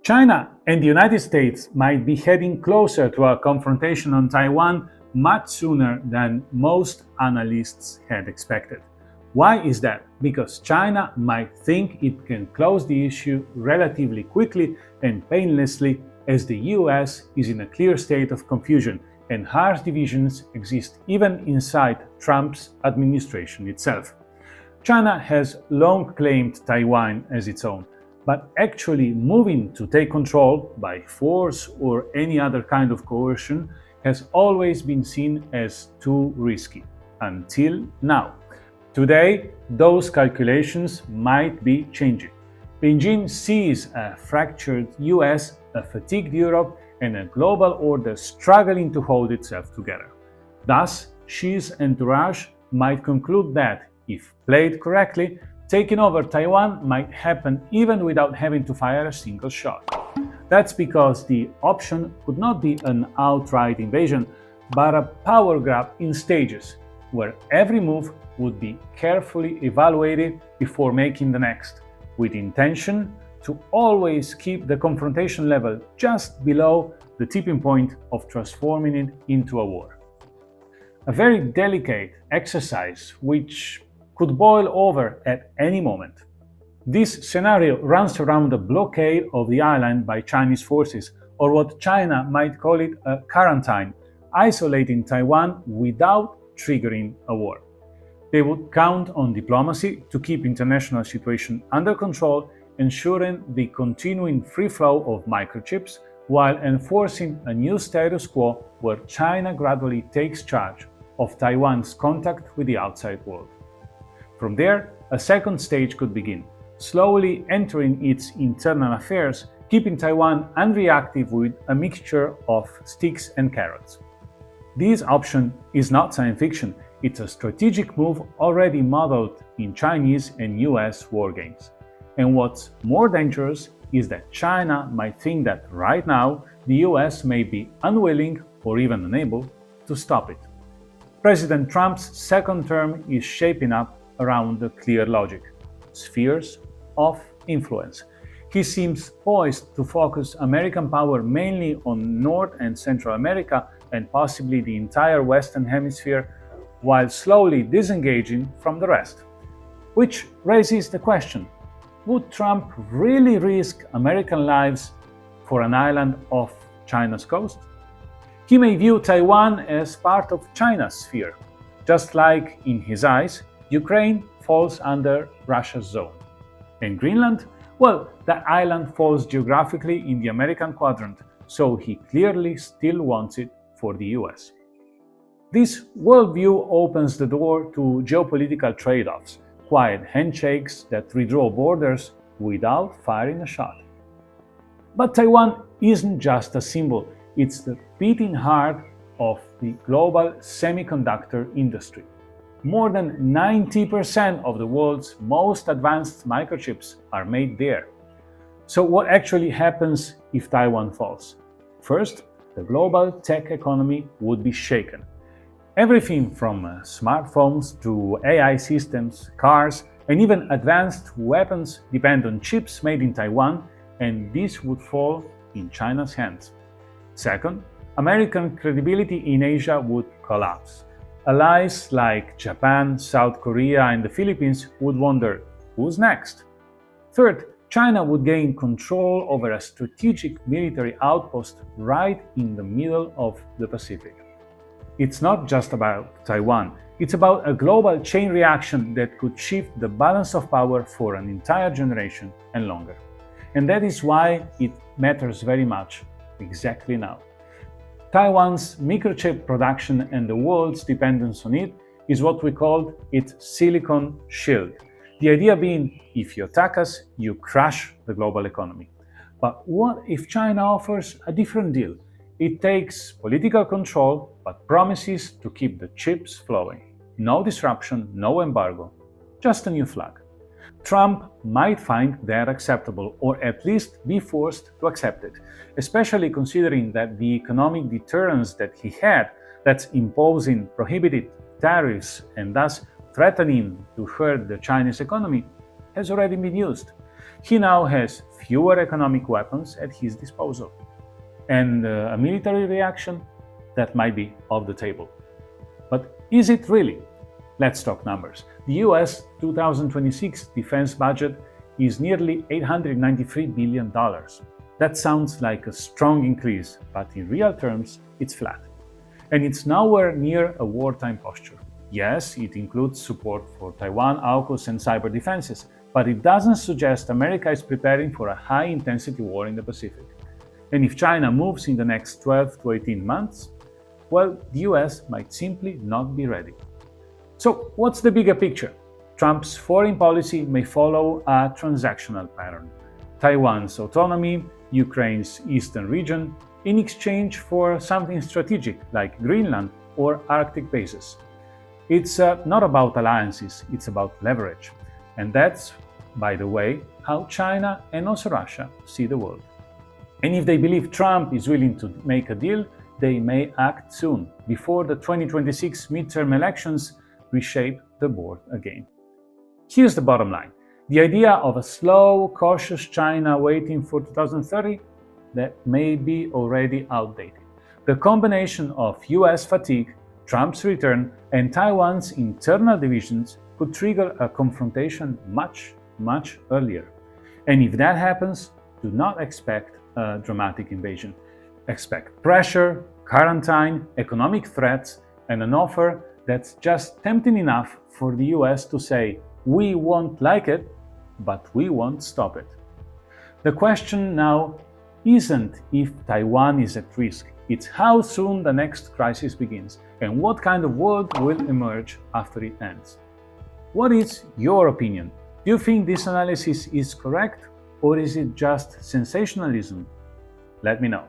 China and the United States might be heading closer to a confrontation on Taiwan much sooner than most analysts had expected. Why is that? Because China might think it can close the issue relatively quickly and painlessly, as the US is in a clear state of confusion and harsh divisions exist even inside Trump's administration itself. China has long claimed Taiwan as its own, but actually moving to take control by force or any other kind of coercion has always been seen as too risky, until now. Today, those calculations might be changing. Beijing sees a fractured US, a fatigued Europe, and a global order struggling to hold itself together. Thus, Xi's entourage might conclude that, if played correctly, taking over Taiwan might happen even without having to fire a single shot. That's because the option would not be an outright invasion, but a power grab in stages, where every move would be carefully evaluated before making the next, with intention to always keep the confrontation level just below the tipping point of transforming it into a war. A very delicate exercise which could boil over at any moment. This scenario runs around the blockade of the island by Chinese forces, or what China might call it a quarantine, isolating Taiwan without triggering a war. They would count on diplomacy to keep international situation under control, ensuring the continuing free flow of microchips while enforcing a new status quo where China gradually takes charge of Taiwan's contact with the outside world. From there, a second stage could begin, slowly entering its internal affairs, keeping Taiwan unreactive with a mixture of sticks and carrots. This option is not science fiction, it's a strategic move already modeled in Chinese and US war games. And what's more dangerous is that China might think that right now the US may be unwilling or even unable to stop it. President Trump's second term is shaping up around a clear logic: spheres of influence. He seems poised to focus American power mainly on North and Central America and possibly the entire Western Hemisphere, while slowly disengaging from the rest. Which raises the question, would Trump really risk American lives for an island off China's coast? He may view Taiwan as part of China's sphere, just like, in his eyes, Ukraine falls under Russia's zone. And Greenland? Well, that island falls geographically in the American quadrant, so he clearly still wants it for the US. This worldview opens the door to geopolitical trade-offs, quiet handshakes that redraw borders without firing a shot. But Taiwan isn't just a symbol, it's the beating heart of the global semiconductor industry. More than 90% of the world's most advanced microchips are made there. So what actually happens if Taiwan falls? First, the global tech economy would be shaken. Everything from smartphones to AI systems, cars, and even advanced weapons depend on chips made in Taiwan, and this would fall in China's hands. Second, American credibility in Asia would collapse. Allies like Japan, South Korea, and the Philippines would wonder, who's next? Third, China would gain control over a strategic military outpost right in the middle of the Pacific. It's not just about Taiwan, it's about a global chain reaction that could shift the balance of power for an entire generation and longer. And that is why it matters very much exactly now. Taiwan's microchip production and the world's dependence on it is what we call its silicon shield. The idea being, if you attack us, you crush the global economy. But what if China offers a different deal? It takes political control, but promises to keep the chips flowing. No disruption, no embargo, just a new flag. Trump might find that acceptable, or at least be forced to accept it, especially considering that the economic deterrence that he had, that's imposing prohibited tariffs and thus threatening to hurt the Chinese economy, has already been used. He now has fewer economic weapons at his disposal. And a military reaction? That might be off the table. But is it really? Let's talk numbers. The US 2026 defense budget is nearly $893 billion. That sounds like a strong increase, but in real terms, it's flat. And it's nowhere near a wartime posture. Yes, it includes support for Taiwan, AUKUS, and cyber defenses, but it doesn't suggest America is preparing for a high-intensity war in the Pacific. And if China moves in the next 12 to 18 months, well, the US might simply not be ready. So, what's the bigger picture? Trump's foreign policy may follow a transactional pattern. Taiwan's autonomy, Ukraine's eastern region, in exchange for something strategic like Greenland or Arctic bases. It's not about alliances, it's about leverage. And that's, by the way, how China and also Russia see the world. And if they believe Trump is willing to make a deal, they may act soon, before the 2026 midterm elections reshape the board again. Here's the bottom line. The idea of a slow, cautious China waiting for 2030, that may be already outdated. The combination of US fatigue, Trump's return, and Taiwan's internal divisions could trigger a confrontation much, much earlier. And if that happens, do not expect a dramatic invasion. Expect pressure, quarantine, economic threats, and an offer that's just tempting enough for the US to say, we won't like it, but we won't stop it. The question now isn't if Taiwan is at risk, it's how soon the next crisis begins and what kind of world will emerge after it ends. What is your opinion? Do you think this analysis is correct, or is it just sensationalism? Let me know.